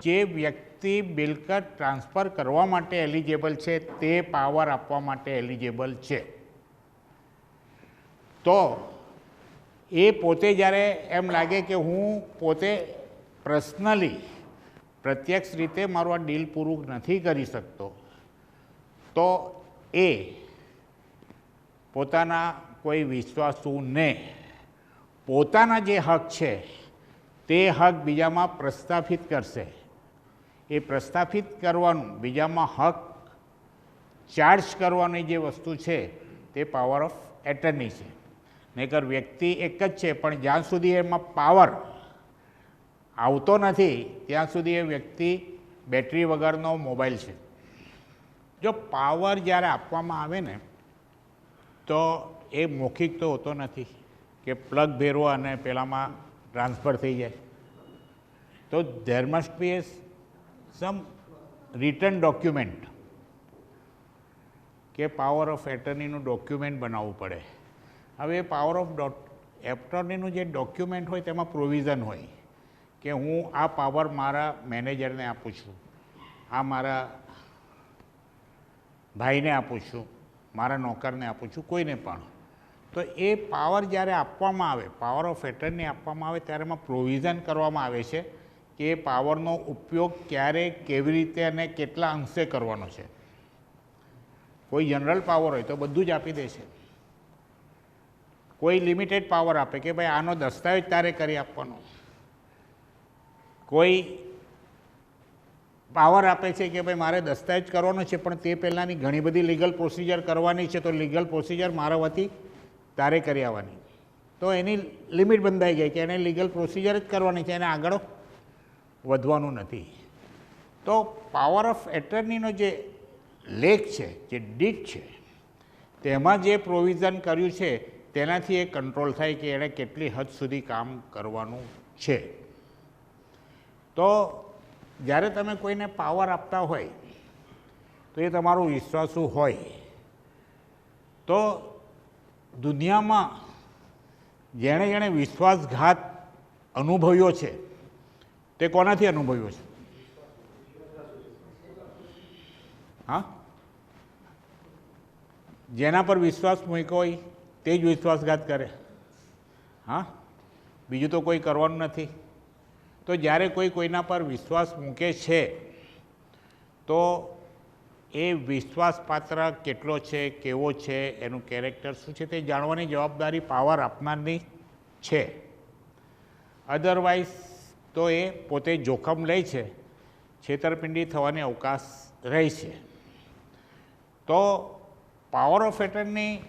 જે વ્યક્તિ મિલકત ટ્રાન્સફર કરવા માટે એલિજિબલ છે તે પાવર આપવા માટે એલિજિબલ છે. તો એ પોતે જ્યારે એમ લાગે કે હું પોતે પર્સનલી પ્રત્યક્ષ રીતે મારું આ ડીલ પૂરું નથી કરી શકતો, તો એ પોતાના કોઈ વિશ્વાસુને પોતાના જે હક છે તે હક બીજામાં પ્રસ્થાપિત કરશે. એ પ્રસ્થાપિત કરવાનું, બીજામાં હક ચાર્જ કરવાની જે વસ્તુ છે તે પાવર ઓફ એટર્ની છે. નહીંતર વ્યક્તિ એક જ છે, પણ જ્યાં સુધી એમાં પાવર આવતો નથી ત્યાં સુધી એ વ્યક્તિ બેટરી વગરનો મોબાઈલ છે. જો પાવર જ્યારે આપવામાં આવે ને તો એ મૌખિક તો હોતો નથી કે પ્લગ ભેરવો અને પેલામાં ટ્રાન્સફર થઈ જાય. તો there must be a some written document કે પાવર ઓફ એટર્નીનું ડોક્યુમેન્ટ બનાવવું પડે. હવે એ પાવર ઓફ એટર્નીનું જે ડોક્યુમેન્ટ હોય તેમાં પ્રોવિઝન હોય કે હું આ પાવર મારા મેનેજરને આપું છું, આ મારા ભાઈને આપું છું, મારા નોકરને આપું છું, કોઈને પણ. તો એ પાવર જ્યારે આપવામાં આવે, પાવર ઓફ એટર્ની આપવામાં આવે ત્યારે એમાં પ્રોવિઝન કરવામાં આવે છે કે એ પાવરનો ઉપયોગ ક્યારે, કેવી રીતે અને કેટલા અંશે કરવાનો છે. કોઈ જનરલ પાવર હોય તો બધું જ આપી દે છે. કોઈ લિમિટેડ પાવર આપે કે ભાઈ આનો દસ્તાવેજ તારે કરી આપવાનો. કોઈ પાવર આપે છે કે ભાઈ મારે દસ્તાવેજ કરવાનો છે પણ તે પહેલાંની ઘણી બધી લીગલ પ્રોસિજર કરવાની છે, તો લીગલ પ્રોસિજર મારા વતી તારે કરી આવવાની. તો એની લિમિટ બંધાઈ ગઈ કે એને લીગલ પ્રોસિજર જ કરવાની છે, એને આગળ વધવાનું નથી. તો પાવર ઓફ એટર્નીનો જે લેખ છે, જે ડીડ છે, તેમાં જે પ્રોવિઝન કર્યું છે તેનાથી એ કંટ્રોલ થાય કે એણે કેટલી હદ સુધી કામ કરવાનું છે. તો જ્યારે તમે કોઈને પાવર આપતા હોય તો એ તમારું વિશ્વાસુ હોય. તો દુનિયામાં જેણે જેણે વિશ્વાસઘાત અનુભવ્યો છે તે કોનાથી અનુભવ્યો છે? હા, જેના પર વિશ્વાસ મૂક્યો હોય તે જ વિશ્વાસઘાત કરે. હા, બીજું તો કોઈ કરવાનું નથી. તો જ્યારે કોઈ કોઈના પર વિશ્વાસ મૂકે છે તો એ વિશ્વાસપાત્ર કેટલો છે, કેવો છે, એનું કેરેક્ટર શું છે તે જાણવાની જવાબદારી પાવર આપનારની છે. અધરવાઇઝ તો એ પોતે જોખમ લે છે, છેતરપિંડી થવાની અવકાશ રહે છે. તો પાવર ઓફ એટર્ની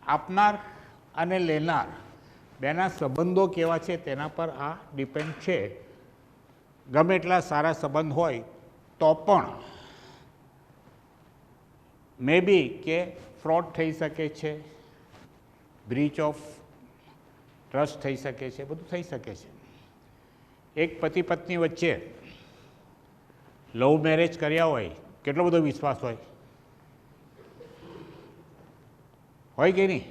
આપનાર અને લેનાર બેના સંબંધો કેવા છે તેના પર આ ડિપેન્ડ છે. ગમે એટલા સારા સંબંધ હોય તો પણ મે બી કે ફ્રોડ થઈ શકે છે, બ્રીચ ઓફ ટ્રસ્ટ થઈ શકે છે, બધું થઈ શકે છે. એક પતિ પત્ની વચ્ચે લવ મેરેજ કર્યા હોય, કેટલો બધો વિશ્વાસ હોય કે નહીં?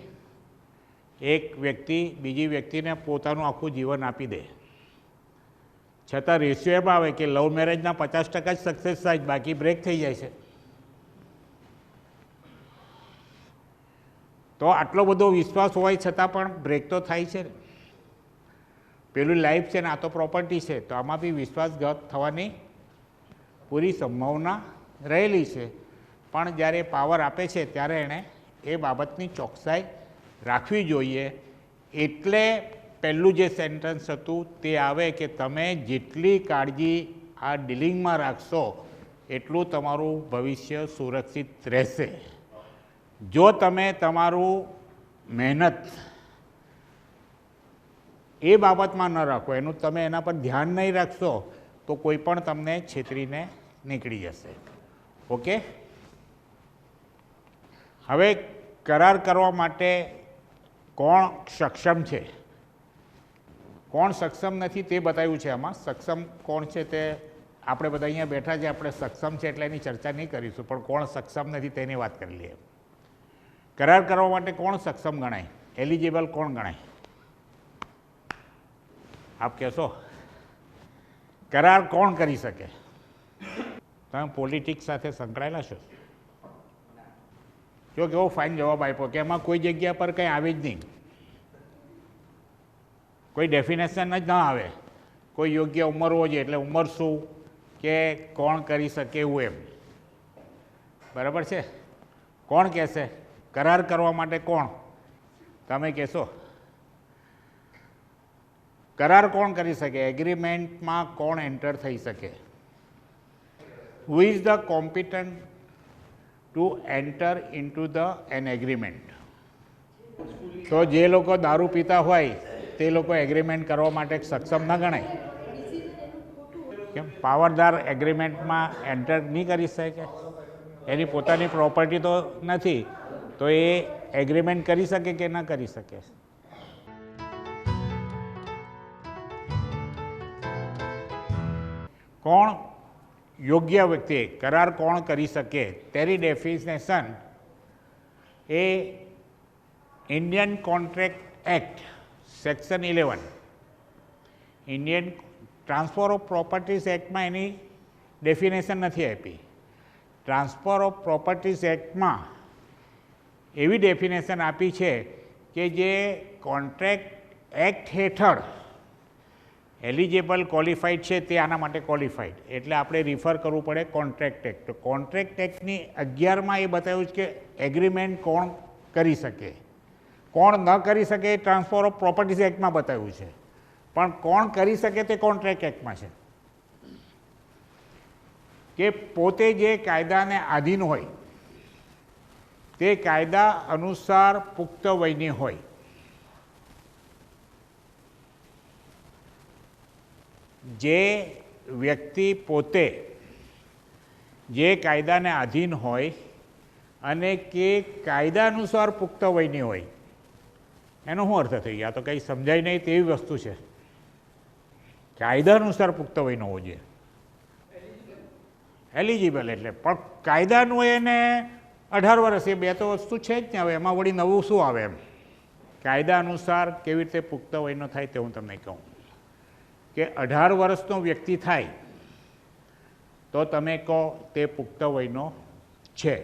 એક વ્યક્તિ બીજી વ્યક્તિને પોતાનું આખું જીવન આપી દે, છતાં રેશિયો એમ આવે કે લવ મેરેજના 50% જ સક્સેસ થાય, બાકી બ્રેક થઈ જાય છે. તો આટલો બધો વિશ્વાસ હોય છતાં પણ બ્રેક તો થાય છે ને. પેલું લાઈફ છે ને આ તો પ્રોપર્ટી છે, તો આમાં બી વિશ્વાસઘાત થવાની પૂરી સંભાવના રહેલી છે. પણ જ્યારે પાવર આપે છે ત્યારે એણે એ બાબતની ચોકસાઈ રાખવી જોઈએ. એટલે પહેલું જે સેન્ટેન્સ હતું તે આવે કે તમે જેટલી કાળજી આ ડીલિંગમાં રાખશો એટલું તમારું ભવિષ્ય સુરક્ષિત રહેશે. જો તમે તમારું મહેનત એ બાબતમાં ન રાખો, એનું તમે એના પર ધ્યાન નહીં રાખશો તો કોઈ પણ તમને છેતરીને નીકળી જશે. ઓકે, હવે કરાર કરવા માટે કોણ સક્ષમ છે, કોણ સક્ષમ નથી તે બતાવ્યું છે આમાં. સક્ષમ કોણ છે તે આપણે બધા અહીંયા બેઠા છે, આપણે સક્ષમ છે એટલે એની ચર્ચા નહીં કરીશું, પણ કોણ સક્ષમ નથી તેની વાત કરી લઈએ. કરાર કરવા માટે કોણ સક્ષમ ગણાય, એલિજિબલ કોણ ગણાય? આપ કહેશો કરાર કોણ કરી શકે? તમે પોલિટિક્સ સાથે સંકળાયેલા છો? જો કેવો ફાઇન જવાબ આપ્યો કે એમાં કોઈ જગ્યા પર કંઈ આવે જ નહીં, કોઈ ડેફિનેશન જ ના આવે, કોઈ યોગ્ય ઉંમર હોવી જોઈએ એટલે ઉંમર શું કે કોણ કરી શકે એવું એમ. બરાબર છે? કોણ કહેશે કરાર કરવા માટે? કોણ? તમે કહેશો કરાર કોણ કરી શકે? એગ્રીમેન્ટમાં કોણ એન્ટર થઈ શકે? Who is the competent to enter into an agreement? તો જે લોકો દારૂ પીતા હોય તે લોકો એગ્રીમેન્ટ કરવા માટે સક્ષમ ન ગણાય? કેમ પાવરદાર એગ્રીમેન્ટમાં એન્ટર નહીં કરી શકે? એની પોતાની પ્રોપર્ટી તો નથી, તો એ એગ્રીમેન્ટ કરી શકે કે ન કરી શકે? કોણ યોગ્ય વ્યક્તિ કરાર કોણ કરી શકે તેની ડેફિનેશન એ Indian contract act section 11 Indian transfer of properties એક્ટમાં એની ડેફિનેશન નથી આપી. ટ્રાન્સફર ઓફ પ્રોપર્ટીઝ એક્ટમાં એવી ડેફિનેશન આપી છે કે જે કોન્ટ્રાક્ટ એક્ટ હેઠળ એલિજિબલ ક્વોલિફાઈડ છે તે આના માટે ક્વોલિફાઈડ, એટલે આપણે રિફર કરવું પડે કોન્ટ્રાક્ટ એક્ટ. તો કોન્ટ્રાક્ટ એક્ટની 11માં એ બતાવ્યું છે કે એગ્રીમેન્ટ કોણ કરી શકે, કોણ ન કરી શકે એ ટ્રાન્સફર ઓફ પ્રોપર્ટીઝ એક્ટમાં બતાવ્યું છે, પણ કોણ કરી શકે તે કોન્ટ્રાક્ટ એક્ટમાં છે. કે પોતે જે કાયદાને આધીન હોય તે કાયદા અનુસાર પુખ્ત વયની હોય, જે વ્યક્તિ પોતે જે કાયદાને આધીન હોય અને કે કાયદા અનુસાર પુખ્ત વયની હોય, એનો શું અર્થ થઈ ગયા? તો કંઈ સમજાય નહીં તેવી વસ્તુ છે. કાયદા અનુસાર પુખ્ત વયનો હોવો જોઈએ, એલિજિબલ એટલે, પણ કાયદાનું એને 18 વર્ષ, એ બે તો વસ્તુ છે જ ને. હવે એમાં વળી નવું શું આવે એમ? કાયદા અનુસાર કેવી રીતે પુખ્ત વયનો થાય તે હું તમને કહું કે 18 વર્ષનો વ્યક્તિ થાય તો તમે કહો તે પુખ્ત વયનો છે,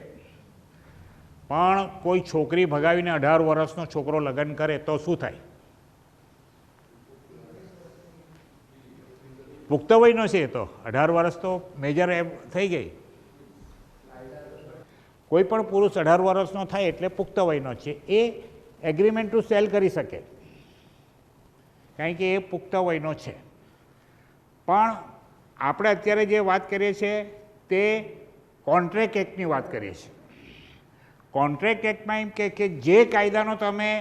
પણ કોઈ છોકરી ભગાવીને 18 વર્ષનો છોકરો લગ્ન કરે તો શું થાય? પુખ્ત વયનો છે. તો 18 વર્ષ તો મેજર એમ થઈ ગઈ. કોઈ પણ પુરુષ 18 વર્ષનો થાય એટલે પુખ્ત વયનો છે. એ એગ્રીમેન્ટ ટુ સેલ કરી શકે, કારણ કે એ પુખ્ત વયનો છે. પણ આપણે અત્યારે જે વાત કરીએ છીએ તે કોન્ટ્રાક્ટ એક્ટની વાત કરીએ છીએ. કોન્ટ્રાક્ટ એક્ટમાં એમ કે જે કાયદાનો તમે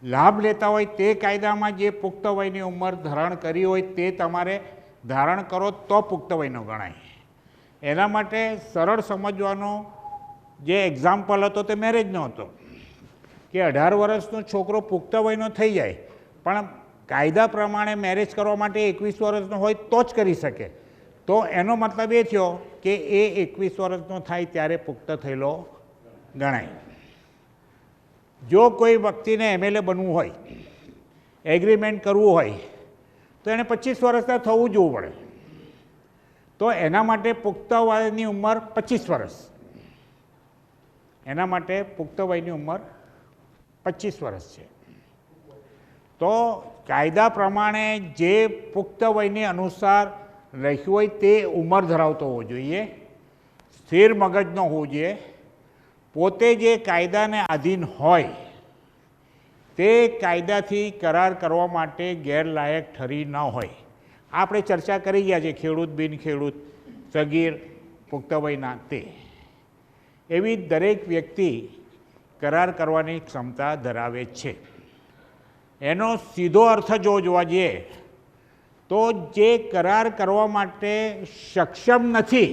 લાભ લેતા હોય તે કાયદામાં જે પુખ્ત વયની ઉંમર ધારણ કરી હોય તે તમારે ધારણ કરો તો પુખ્ત વયનો ગણાય. એના માટે સરળ સમજવાનો જે એક્ઝામ્પલ હતો તે મેરેજનો હતો કે 18 વર્ષનો છોકરો પુખ્ત વયનો થઈ જાય, પણ કાયદા પ્રમાણે મેરેજ કરવા માટે 21 વર્ષનો હોય તો જ કરી શકે. તો એનો મતલબ એ થયો કે એ 21 વર્ષનો થાય ત્યારે પુખ્ત થયેલો ગણાય. જો કોઈ વ્યક્તિને MLA બનવું હોય, એગ્રીમેન્ટ કરવું હોય, તો એને 25 વર્ષના થવું જોવું પડે. તો એના માટે પુખ્ત વયની ઉંમર 25 વર્ષ. એના માટે પુખ્ત વયની ઉંમર 25 વર્ષ છે. તો કાયદા પ્રમાણે જે પુખ્ત વયની અનુસાર રાખ્યું હોય તે ઉંમર ધરાવતો હોવો જોઈએ, સ્થિર મગજનો હોવો જોઈએ, પોતે જે કાયદાને આધીન હોય તે કાયદાથી કરાર કરવા માટે ગેરલાયક ઠરી ન હોય. આપણે ચર્ચા કરી ગયા છે ખેડૂત, બિન ખેડૂત, સગીર, પુખ્ત વયના તે. એવી દરેક વ્યક્તિ કરાર કરવાની ક્ષમતા ધરાવે છે. એનો સીધો અર્થ જો જોવા જઈએ તો જે કરાર કરવા માટે સક્ષમ નથી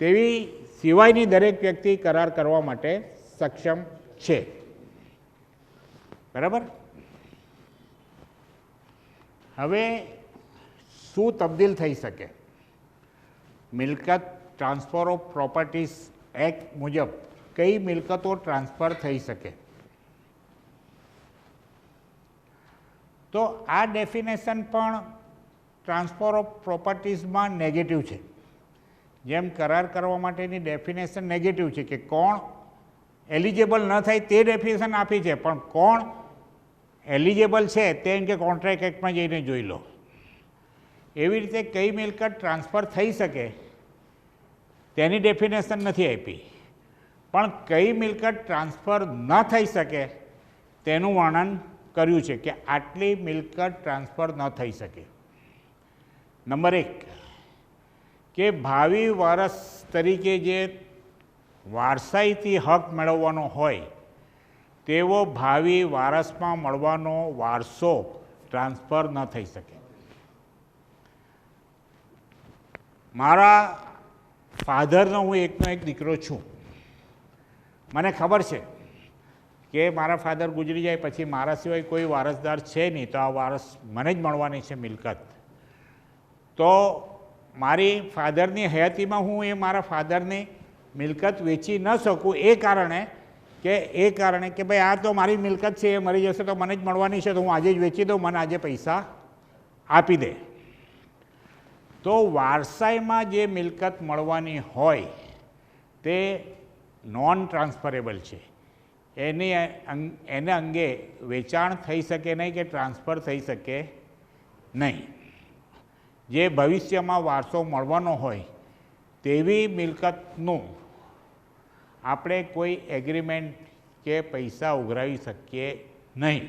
તેવી સિવાયની દરેક વ્યક્તિ કરાર કરવા માટે સક્ષમ છે. બરાબર? હવે શું તબદીલ થઈ શકે? મિલકત ટ્રાન્સફર ઓફ પ્રોપર્ટીઝ એક્ટ મુજબ કઈ મિલકતો ટ્રાન્સફર થઈ શકે? તો આ ડેફિનેશન પણ ટ્રાન્સફર ઓફ પ્રોપર્ટીઝમાં નેગેટિવ છે જેમ કરાર કરવા માટેની ડેફિનેશન નેગેટિવ છે કે કોણ એલિજિબલ ન થાય તે ડેફિનેશન આપી છે, પણ કોણ એલિજિબલ છે તે એમ કે કોન્ટ્રાક્ટ એક્ટમાં જઈને જોઈ લો. એવી રીતે કઈ મિલકત ટ્રાન્સફર થઈ શકે તેની ડેફિનેશન નથી આપી, પણ કઈ મિલકત ટ્રાન્સફર ન થઈ શકે તેનું વર્ણન કર્યું છે કે આટલી મિલકત ટ્રાન્સફર ન થઈ શકે. નંબર 1 કે ભાવિ વારસ તરીકે જે વારસાઈથી હક મેળવવાનો હોય તેવો ભાવિ વારસમાં મળવાનો વારસો ટ્રાન્સફર ન થઈ શકે. મારા ફાધરનો હું એકનો એક દીકરો છું. મને ખબર છે કે મારા ફાધર ગુજરી જાય પછી મારા સિવાય કોઈ વારસદાર છે નહીં, તો આ વારસ મને જ મળવાની છે મિલકત. તો મારી ફાધરની હયાતીમાં હું એ મારા ફાધરની મિલકત વેચી ન શકું એ કારણે કે ભાઈ આ તો મારી મિલકત છે, એ મરી જશે તો મને જ મળવાની છે, તો હું આજે જ વેચી દઉં, મને આજે પૈસા આપી દે. તો વારસાઈમાં જે મિલકત મળવાની હોય તે નોન ટ્રાન્સફરેબલ છે. એને અંગે વેચાણ થઈ શકે નહીં કે ટ્રાન્સફર થઈ શકે નહીં. જે ભવિષ્યમાં વારસો મળવાનો હોય તેવી મિલકતનું આપણે કોઈ એગ્રીમેન્ટ કે પૈસા ઉઘરાવી શકીએ નહીં.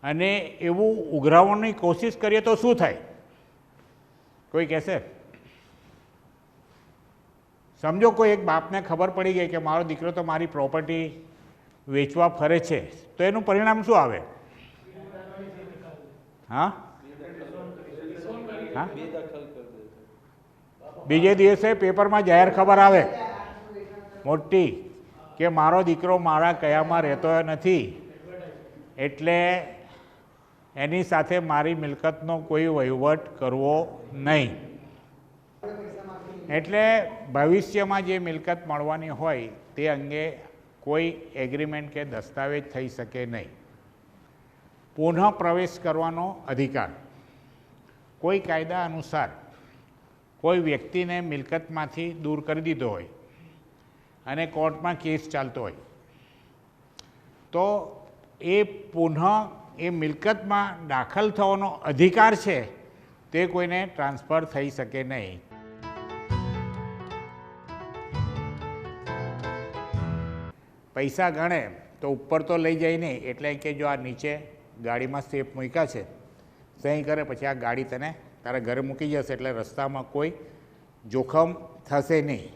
અને એવું ઉઘરાવવાની કોશિશ કરીએ તો શું થાય? કોઈ કહેશે? સમજો કોઈ એક બાપને ખબર પડી ગઈ કે મારો દીકરો તો મારી પ્રોપર્ટી વેચવા ફરે છે, તો એનું પરિણામ શું આવે? હા, બીજે દિવસે પેપરમાં જાહેર ખબર આવે મોટી કે મારો દીકરો મારા કયામાં રહેતો નથી, એટલે એની સાથે મારી મિલકતનો કોઈ વહીવટ કરવો નહીં. એટલે ભવિષ્યમાં જે મિલકત મળવાની હોય તે અંગે કોઈ એગ્રીમેન્ટ કે દસ્તાવેજ થઈ શકે નહીં. પુનઃ પ્રવેશ કરવાનો અધિકાર. કોઈ કાયદા અનુસાર કોઈ વ્યક્તિને મિલકતમાંથી દૂર કરી દીધો હોય અને કોર્ટમાં કેસ ચાલતો હોય તો એ પુનઃ એ મિલકતમાં દાખલ થવાનો અધિકાર છે તે કોઈને ટ્રાન્સફર થઈ શકે નહીં. પૈસા ગણે તો ઉપર તો લઈ જાય નહીં, એટલે કે જો આ નીચે ગાડીમાં સેફ મૂક્યા છે, સહી કરે પછી આ ગાડી તને તારા ઘરે મૂકી જશે, એટલે રસ્તામાં કોઈ જોખમ થશે નહીં.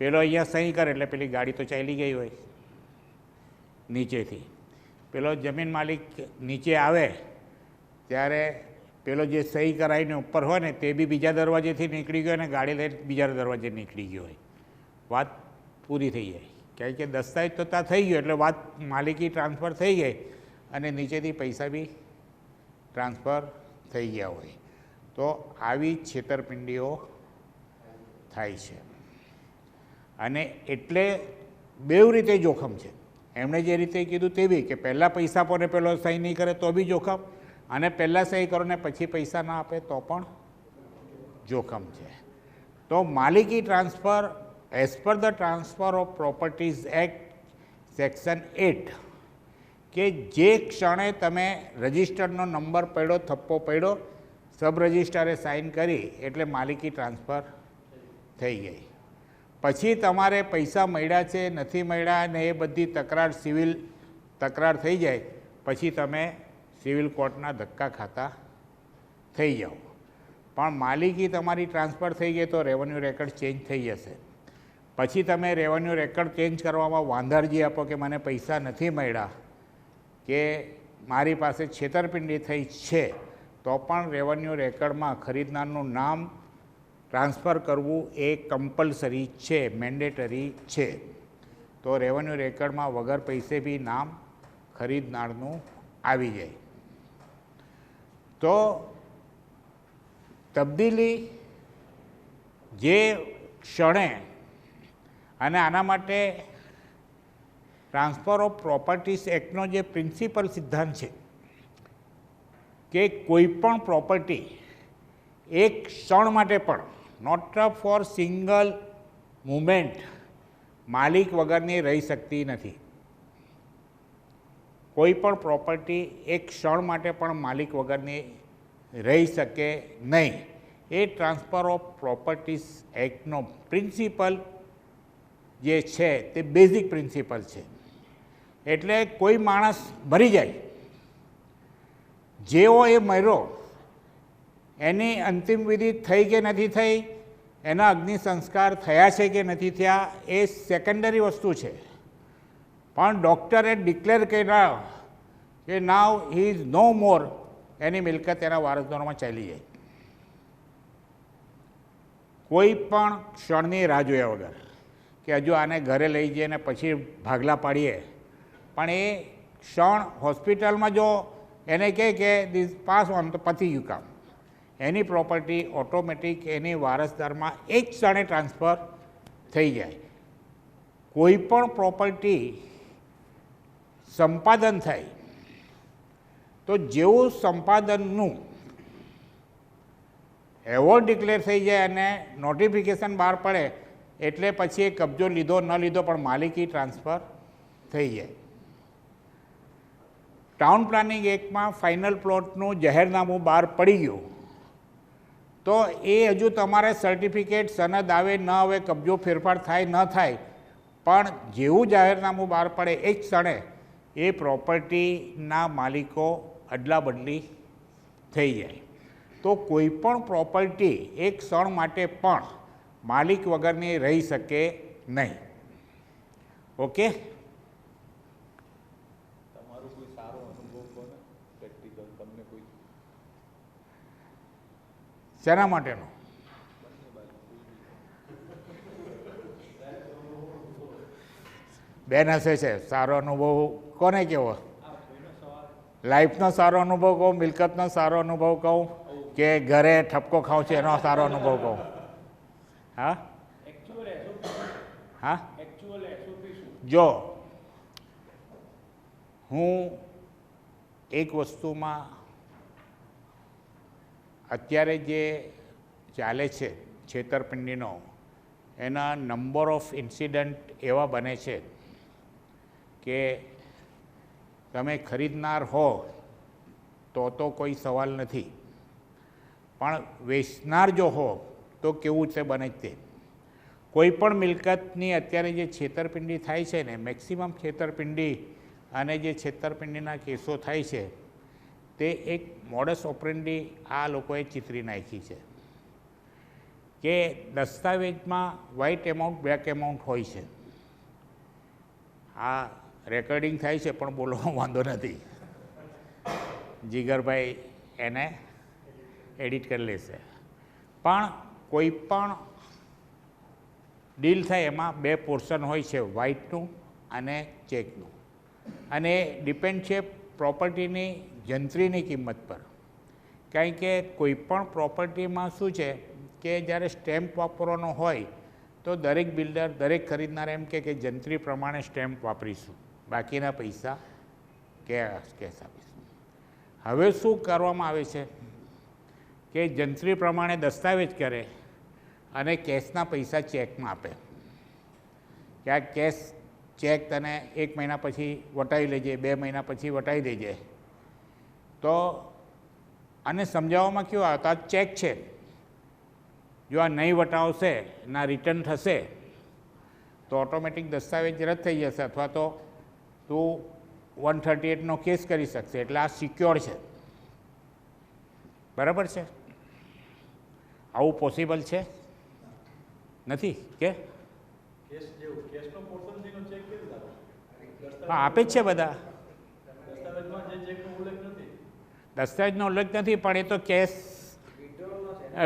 પેલો અહીંયા સહી કરે એટલે પેલી ગાડી તો ચાલી ગઈ હોય નીચેથી. પેલો જમીન માલિક નીચે આવે ત્યારે પેલો જે સહી કરાવીને ઉપર હોય ને તે બી બીજા દરવાજેથી નીકળી ગયો અને ગાડી લઈને બીજા દરવાજે નીકળી ગયો હોય. વાત પૂરી થઈ જાય, કારણ કે દસ્તાવેજ તો ત્યાં થઈ ગયો એટલે વાત માલિકી ટ્રાન્સફર થઈ ગઈ અને નીચેથી પૈસા બી ટ્રાન્સફર થઈ ગયા હોય. તો આવી છેતરપિંડીઓ થાય છે અને એટલે બેવ રીતે જોખમ છે. એમણે જે રીતે કીધું તેવી કે પહેલાં પૈસા પર પેલો સહી નહીં કરે તો બી જોખમ, અને પહેલાં સહી કરો ને પછી પૈસા ના આપે તો પણ જોખમ છે. તો માલિકી transfer as per the transfer of properties act section 8 કે જે ક્ષણે તમે રજિસ્ટરનો નંબર પડ્યો, થપ્પો પડ્યો, સબ રજિસ્ટ્રારે સાઇન કરી એટલે માલિકી ટ્રાન્સફર થઈ ગઈ. પછી તમારે પૈસા મળ્યા છે નથી મળ્યા ને એ બધી તકરાર સિવિલ તકરાર થઈ જાય પછી તમે સિવિલ કોર્ટના ધક્કા ખાતા થઈ જાઓ. પણ માલિકી તમારી ટ્રાન્સફર થઈ ગઈ તો રેવન્યુ રેકર્ડ ચેન્જ થઈ જશે. પછી તમે રેવન્યુ રેકર્ડ ચેન્જ કરવામાં વાંધારજી આપો કે મને પૈસા નથી મળ્યા કે મારી પાસે છેતરપિંડી થઈ છે, તો પણ રેવન્યુ રેકર્ડમાં ખરીદનારનું નામ ટ્રાન્સફર કરવું એ કમ્પલસરી છે, મેન્ડેટરી છે. તો રેવન્યુ રેકર્ડમાં વગર પૈસે બી નામ ખરીદનારનું આવી જાય. તો તબદીલી જે ક્ષણે, અને આના માટે ટ્રાન્સફર ઓફ પ્રોપર્ટીઝ એક્ટનો જે પ્રિન્સિપલ સિદ્ધાંત છે કે કોઈ પણ પ્રોપર્ટી એક ક્ષણ માટે પણ નોટ ફોર સિંગલ મુમેન્ટ માલિક વગરની રહી શકતી નથી. કોઈ પણ પ્રોપર્ટી એક ક્ષણ માટે પણ માલિક વગરની રહી શકે નહીં. એ ટ્રાન્સફર ઓફ પ્રોપર્ટીઝ એક્ટનો પ્રિન્સિપલ જે છે તે બેઝિક પ્રિન્સિપલ છે. એટલે કોઈ માણસ મરી જાય, જેવો એ મર્યો એની અંતિમ વિધિ થઈ કે નથી થઈ, એના અગ્નિ સંસ્કાર થયા છે કે નથી થયા, એ સેકન્ડરી વસ્તુ છે. પણ ડૉક્ટરે ડિક્લેર કર્યા કે નાવ હી ઇઝ નો મોર, એની મિલકત એના વારસદારોમાં ચાલી જાય. કોઈ પણ ક્ષણની રાહ જોયા વગર કે હજુ આને ઘરે લઈ જઈએ ને પછી ભાગલા પાડીએ, પણ એ ક્ષણ હોસ્પિટલમાં જો એને કહે કે દિસ પાસ ઓન તો પતી ગયું કામ. એની પ્રોપર્ટી ઓટોમેટિક એની વારસદારમાં એક ક્ષણે ટ્રાન્સફર થઈ જાય. કોઈ પણ પ્રોપર્ટી સંપાદન થાય તો જેવું સંપાદનનું એવોર્ડ ડિક્લેર થઈ જાય અને નોટિફિકેશન બહાર પડે એટલે પછી એ કબજો લીધો ન લીધો પણ માલિકી ટ્રાન્સફર થઈ જાય. ટાઉન પ્લાનિંગ એક્ટમાં ફાઇનલ પ્લોટનું જાહેરનામું બહાર પડી ગયું તો એ હજુ તમારે સર્ટિફિકેટ સનદ આવે ન આવે, કબજો ફેરફાર થાય ન થાય, પણ જેવું જાહેરનામું બહાર પડે એ જ ક્ષણે એ પ્રોપર્ટીના માલિકો અદલા બદલી થઈ જાય. તો કોઈ પણ પ્રોપર્ટી એક ક્ષણ માટે પણ માલિક વગરની રહી શકે નહીં. ઓકે, તમારો કોઈ સારો અનુભવ કોને પ્રેક્ટિકલ તમને કોઈ શેના માટેનો? બેન હશે છે સારો અનુભવ કોને કેવો? લાઈફનો સારો અનુભવ કહું, મિલકતનો સારો અનુભવ કહું, કે ઘરે ઠપકો ખાઉં છે એનો સારો અનુભવ કહું? હા હા, જો હું એક વસ્તુમાં અત્યારે જે ચાલે છે છેતરપિંડીનો, એના નંબર ઓફ ઇન્સિડન્ટ એવા બને છે કે તમે ખરીદનાર હો તો કોઈ સવાલ નથી, પણ વેચનાર જો હો તો કેવું છે બને જ તે. કોઈ પણ મિલકતની અત્યારે જે છેતરપિંડી થાય છે ને, મેક્સિમમ છેતરપિંડી અને જે છેતરપિંડીના કેસો થાય છે તે એક મોડસ ઓપરેન્ડી આ લોકોએ ચિતરી નાખી છે કે દસ્તાવેજમાં વ્હાઇટ એમાઉન્ટ બ્લેક એમાઉન્ટ હોય છે. આ રેકોર્ડિંગ થાય છે પણ બોલવાનો વાંધો નથી, જીગરભાઈ એને એડિટ કરી લેશે. પણ કોઈ પણ ડીલ થાય એમાં બે પોર્શન હોય છે, વ્હાઇટનું અને ચેકનું, અને ડિપેન્ડ છે પ્રોપર્ટીની જંત્રીની કિંમત પર. કારણ કે કોઈપણ પ્રોપર્ટીમાં શું છે કે જ્યારે સ્ટેમ્પ વાપરવાનો હોય તો દરેક બિલ્ડર, દરેક ખરીદનાર એમ કે જંત્રી પ્રમાણે સ્ટેમ્પ વાપરીશું, બાકીના પૈસા કેશ આપીશું. હવે શું કરવામાં આવે છે કે જંત્રી પ્રમાણે દસ્તાવેજ કરે અને કેશના પૈસા ચેકમાં આપે કે આ કેશ ચેક તને 1 મહિના પછી વટાવી લેજે, 2 મહિના પછી વટાવી દેજે. તો આને સમજાવવામાં કેવું આવે તો આ ચેક છે, જો આ નહીં વટાવશે ના રિટર્ન થશે તો ઓટોમેટિક દસ્તાવેજ રદ થઈ જશે, અથવા તો તું 138નો કેસ કરી શકશે. એટલે આ સિક્યોર છે, બરાબર છે? આવું પોસિબલ છે? નથી કે હા આપે જ છે બધા, દસ્તાવેજનો ઉલ્લેખ નથી, પણ એ તો કેશ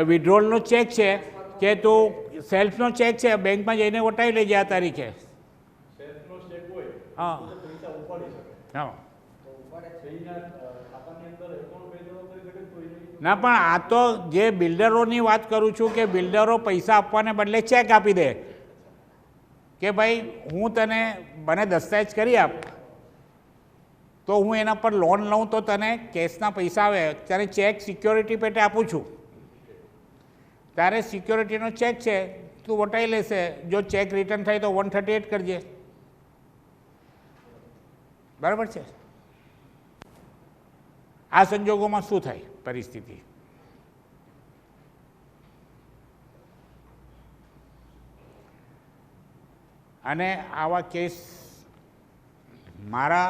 વિડ્રોલનો ચેક છે કે તું સેલ્ફનો ચેક છે, બેંકમાં જઈને વટાવી લેજે આ તારીખે. હા હા, ના પણ આ તો જે બિલ્ડરોની વાત કરું છું કે બિલ્ડરો પૈસા આપવાને બદલે ચેક આપી દે કે ભાઈ હું તને મને દસ્તાવેજ કરી આપ, તો હું એના પર લોન લઉં તો તને કેશના પૈસા આવે, તને ચેક સિક્યોરિટી પેટે આપું છું. તારે સિક્યોરિટીનો ચેક છે, તું વટાઈ લેશે. જો ચેક રિટર્ન થાય તો 138 કરજે. બરાબર છે. આ સંજોગોમાં શું થાય પરિસ્થિતિ? અને આવા કેસ મારા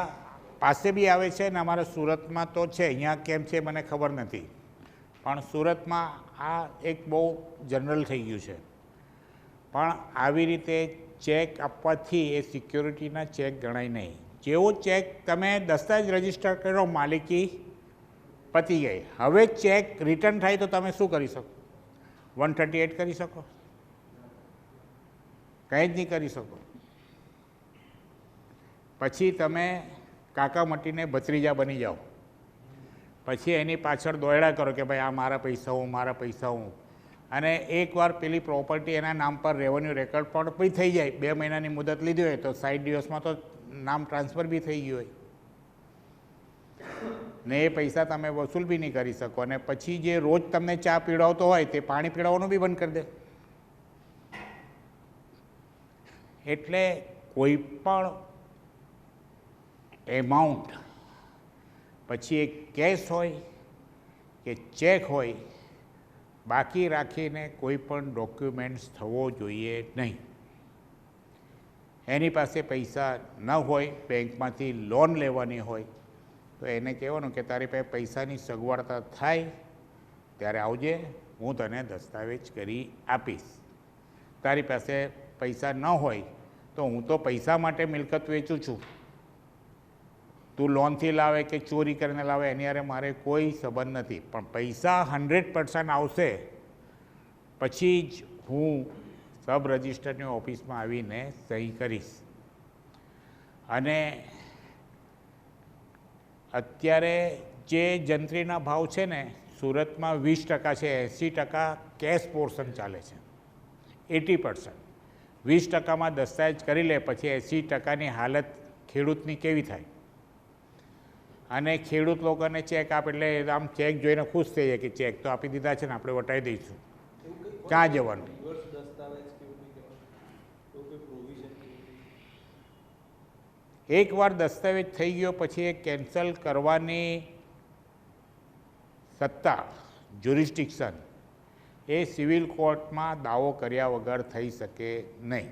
પાસે બી આવે છે ને અમારા સુરતમાં તો છે. અહીંયા કેમ છે મને ખબર નથી, પણ સુરતમાં આ એક બહુ જનરલ થઈ ગયું છે. પણ આવી રીતે ચેક આપવાથી એ સિક્યોરિટીના ચેક ગણાય નહીં. જેવો ચેક તમે દસ્તાવેજ રજીસ્ટર કરો, માલિકી પતી ગઈ. હવે ચેક રિટર્ન થાય તો તમે શું કરી શકો? 138 કરી શકો? કંઈ જ નહીં કરી શકો. પછી તમે કાકા મટીને ભત્રીજા બની જાઓ. પછી એની પાછળ દોયડા કરો કે ભાઈ આ મારા પૈસા હું, મારા પૈસા હું. અને એકવાર પેલી પ્રોપર્ટી એના નામ પર રેવન્યુ રેકર્ડ પણ બી થઈ જાય. 2 મહિનાની મુદત લીધી હોય તો 60 દિવસમાં તો નામ ટ્રાન્સફર બી થઈ ગયું હોય ને એ પૈસા તમે વસૂલ બી નહીં કરી શકો. અને પછી જે રોજ તમને ચા પીવડાવતો હોય તે પાણી પીવડાવવાનું બી બંધ કરી દે. એટલે કોઈ પણ એમાઉન્ટ, પછી એ કેશ હોય કે ચેક હોય, બાકી રાખીને કોઈ પણ ડોક્યુમેન્ટ્સ થવો જોઈએ નહીં. એની પાસે પૈસા ન હોય, બેંકમાંથી લોન લેવાની હોય તો એને કહેવાનું કે તારી પાસે પૈસાની સગવડતા થાય ત્યારે આવજે, હું તને દસ્તાવેજ કરી આપીશ. તારી પાસે પૈસા ન હોય તો હું તો પૈસા માટે મિલકત વેચું છું, તું લોનથી લાવે કે ચોરી કરીને લાવે એની હારે મારે કોઈ સંબંધ નથી. પણ પૈસા 100% આવશે પછી જ હું સબ રજિસ્ટરની ઓફિસમાં આવીને સહી કરીશ. અને અત્યારે જે જંત્રીના ભાવ છે ને સુરતમાં 20% છે, 80% કેશ પોર્શન ચાલે છે. 80%. 20%માં દસ્તાવેજ કરી લે પછી 80%ની હાલત ખેડૂતની કેવી થાય? અને ખેડૂત લોકોને ચેક આપે એટલે આમ ચેક જોઈને ખુશ થઈ જાય કે ચેક તો આપી દીધા છે ને આપણે વટાવી દઈશું. ક્યાં જવાનું? એકવાર દસ્તાવેજ થઈ ગયો પછી એ કેન્સલ કરવાની સત્તા, જ્યુરિસ્ડિક્શન, એ સિવિલ કોર્ટમાં દાવો કર્યા વગર થઈ શકે નહીં.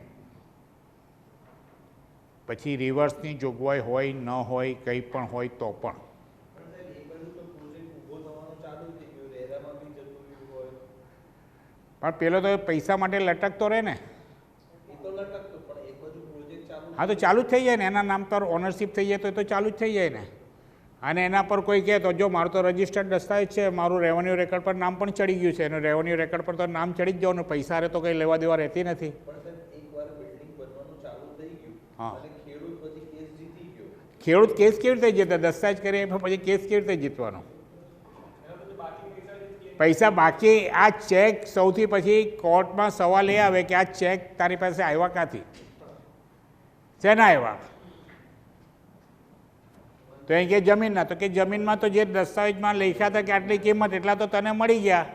પછી રિવર્સની જોગવાઈ હોય ન હોય, કંઈ પણ હોય તો પણ. પણ પેલો તો પૈસા માટે લટકતો રહે ને. હા તો ચાલુ જ થઈ જાય ને, એના નામ પર ઓનરશિપ થઈ જાય તો ચાલુ જ થઈ જાય ને. અને એના પર કોઈ કહે તો જો મારું તો રજિસ્ટર્ડ દસ્તાવેજ છે, મારું રેવન્યુ રેકર્ડ પર નામ પણ ચડી ગયું છે, એનું રેવન્યુ રેકર્ડ પર તો નામ ચડી જ જવાનું, પૈસા તો કંઈ લેવા દેવા રહેતી નથી. હા, ખેડૂત કેસ કેવી રીતે જીતે? દસ્તાવેજ કરી પછી કેસ કેવી રીતે જીતવાનો? પૈસા બાકી. આ ચેક સૌથી પછી કોર્ટમાં સવાલ એ આવે કે આ ચેક તારી પાસે આવ્યા ક્યાંથી, શેના આવ્યા? તો એ કે જમીનના. તો કે જમીનમાં તો જે દસ્તાવેજમાં લખ્યા હતા કે આટલી કિંમત એટલા તો તને મળી ગયા.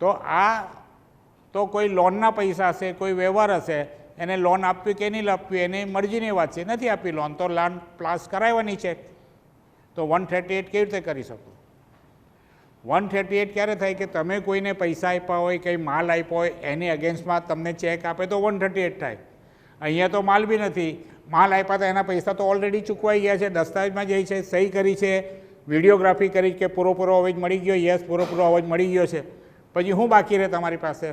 તો આ તો કોઈ લોનના પૈસા હશે, કોઈ વ્યવહાર હશે, એને લોન આપવી કે નહીં આપવી એની મરજીની વાત છે. નથી આપી લોન તો લોન પાસ કરાવવાની છે. તો 138 કેવી રીતે કરી શકો? 138 ક્યારે થાય કે તમે કોઈને પૈસા આપ્યા હોય, કંઈ માલ આપ્યો હોય, એની અગેન્સ્ટમાં તમને ચેક આપે તો 138 થાય. અહીંયા તો માલ બી નથી, માલ આપ્યા તો એના પૈસા તો ઓલરેડી ચૂકવાઈ ગયા છે. દસ્તાવેજમાં જે છે સહી કરી છે, વિડીયોગ્રાફી કરી કે પૂરો અવાજ મળી ગયો, યસ પૂરો અવાજ મળી ગયો છે. પછી શું બાકી રહે તમારી પાસે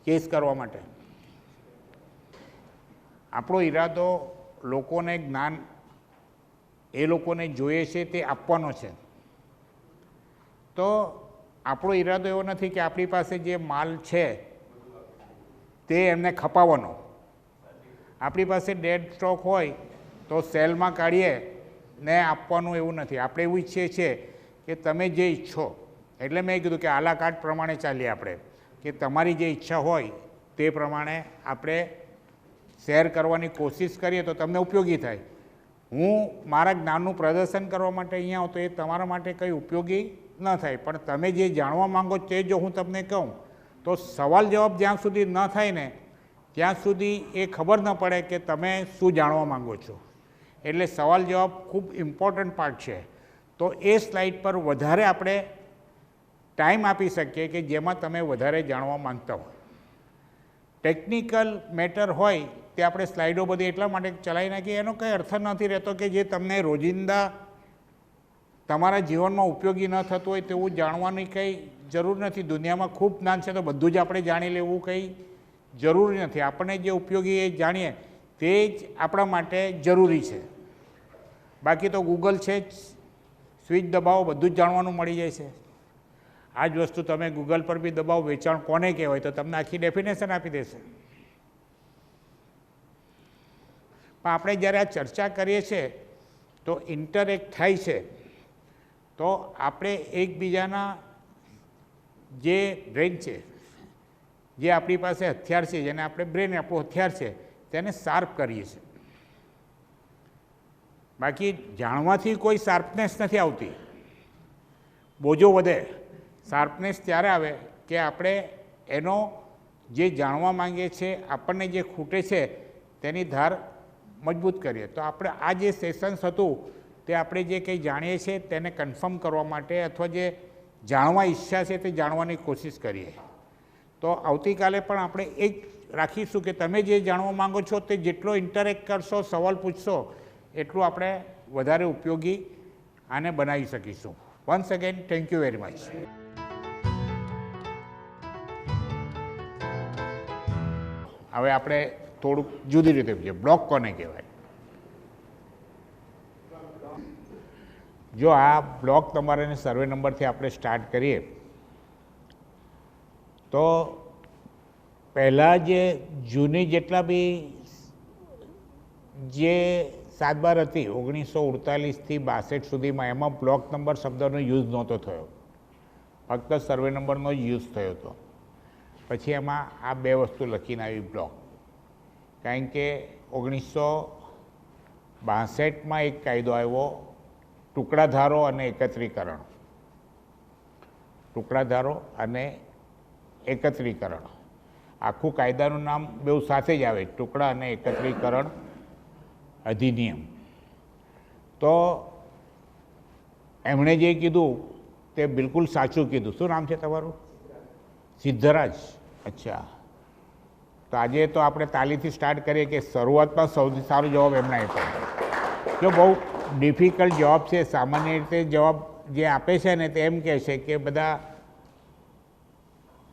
કેસ કરવા માટે? આપણો ઈરાદો લોકોને જ્ઞાન એ લોકોને જોઈએ છે તે આપવાનો છે. તો આપણો ઈરાદો એવો નથી કે આપણી પાસે જે માલ છે તે એમને ખપાવવાનો. આપણી પાસે ડેડ સ્ટોક હોય તો સેલમાં કાઢીએ ને આપવાનું એવું નથી. આપણે એવું ઈચ્છીએ છીએ કે તમે જે ઈચ્છો, એટલે મેં કીધું કે આલા કાર્ડ પ્રમાણે ચાલીએ આપણે, કે તમારી જે ઈચ્છા હોય તે પ્રમાણે આપણે શેર કરવાની કોશિશ કરીએ તો તમને ઉપયોગી થાય. હું મારા જ્ઞાનનું પ્રદર્શન કરવા માટે અહીંયા આવું તો એ તમારા માટે કંઈ ઉપયોગી ન થાય. પણ તમે જે જાણવા માંગો તે જો હું તમને કહું તો સવાલ જવાબ જ્યાં સુધી ન થાય ને ત્યાં સુધી એ ખબર ન પડે કે તમે શું જાણવા માંગો છો. એટલે સવાલ જવાબ ખૂબ ઇમ્પોર્ટન્ટ પાર્ટ છે. તો એ સ્લાઇડ પર વધારે આપણે ટાઈમ આપી શકીએ કે જેમાં તમે વધારે જાણવા માંગતા હો. ટેકનિકલ મેટર હોય તે આપણે સ્લાઇડો બધી એટલા માટે ચલાવી નાખીએ એનો કંઈ અર્થ નથી રહેતો કે જે તમને રોજિંદા તમારા જીવનમાં ઉપયોગી ન થતું હોય તેવું જાણવાની કંઈ જરૂર નથી. દુનિયામાં ખૂબ જ્ઞાન છે તો બધું જ આપણે જાણી લેવું કંઈ જરૂરી નથી. આપણને જે ઉપયોગી એ જાણીએ તે જ આપણા માટે જરૂરી છે. બાકી તો ગૂગલ છે જ, સ્વિચ દબાવો બધું જ જાણવાનું મળી જાય છે. આ જ વસ્તુ તમે ગૂગલ પર બી દબાવો વેચાણ કોને કહેવાય તો તમને આખી ડેફિનેશન આપી દેશે. પણ આપણે જ્યારે આ ચર્ચા કરીએ છીએ તો ઇન્ટરેક્ટ થાય છે તો આપણે એકબીજાના જે બ્રેન છે, જે આપણી પાસે હથિયાર છે, જેને આપણે બ્રેન આપણું હથિયાર છે તેને શાર્પ કરીએ છીએ. બાકી જાણવાથી કોઈ શાર્પનેસ નથી આવતી, બોજો વધે. શાર્પનેસ ત્યારે આવે કે આપણે એનો જે જાણવા માંગીએ છીએ, આપણને જે ખૂટે છે તેની ધાર મજબૂત કરીએ. તો આપણે આ જે સેશન્સ હતું તે આપણે જે કંઈ જાણીએ છીએ તેને કન્ફર્મ કરવા માટે અથવા જે જાણવા ઈચ્છા છે તે જાણવાની કોશિશ કરીએ. તો આવતીકાલે પણ આપણે એ જ રાખીશું કે તમે જે જાણવા માંગો છો તે જેટલો ઇન્ટરેક્ટ કરશો, સવાલ પૂછશો એટલું આપણે વધારે ઉપયોગી આને બનાવી શકીશું. Once again thank you very much. હવે આપણે થોડુંક જુદી રીતે પૂછીએ, બ્લોક કોને કહેવાય? જો આ બ્લોક તમારે સર્વે નંબરથી આપણે સ્ટાર્ટ કરીએ તો પહેલાં જે જૂની જેટલા બી જે 7/12 હતી 1948થી 62 સુધીમાં એમાં બ્લોક નંબર શબ્દનો યુઝ નહોતો થયો, ફક્ત સર્વે નંબરનો જ યુઝ થયો હતો. પછી એમાં આ બે વસ્તુ લખીને આવી બ્લોક, કારણ કે 1962માં એક કાયદો આવ્યો ટુકડાધારો અને એકત્રીકરણ. ટુકડાધારો અને એકત્રીકરણ આખું કાયદાનું નામ બેઉ સાથે જ આવે, ટુકડા અને એકત્રીકરણ અધિનિયમ. તો એમણે જે કીધું તે બિલકુલ સાચું કીધું. શું નામ છે તમારું? સિદ્ધરાજ. અચ્છા, તો આજે તો આપણે તાલીથી સ્ટાર્ટ કરીએ કે શરૂઆતમાં સૌથી સારો જવાબ એમણે આપ્યો. જો બહુ ડિફિકલ્ટ જવાબ છે. સામાન્ય રીતે જવાબ જે આપે છે ને તે એમ કહે છે કે બધા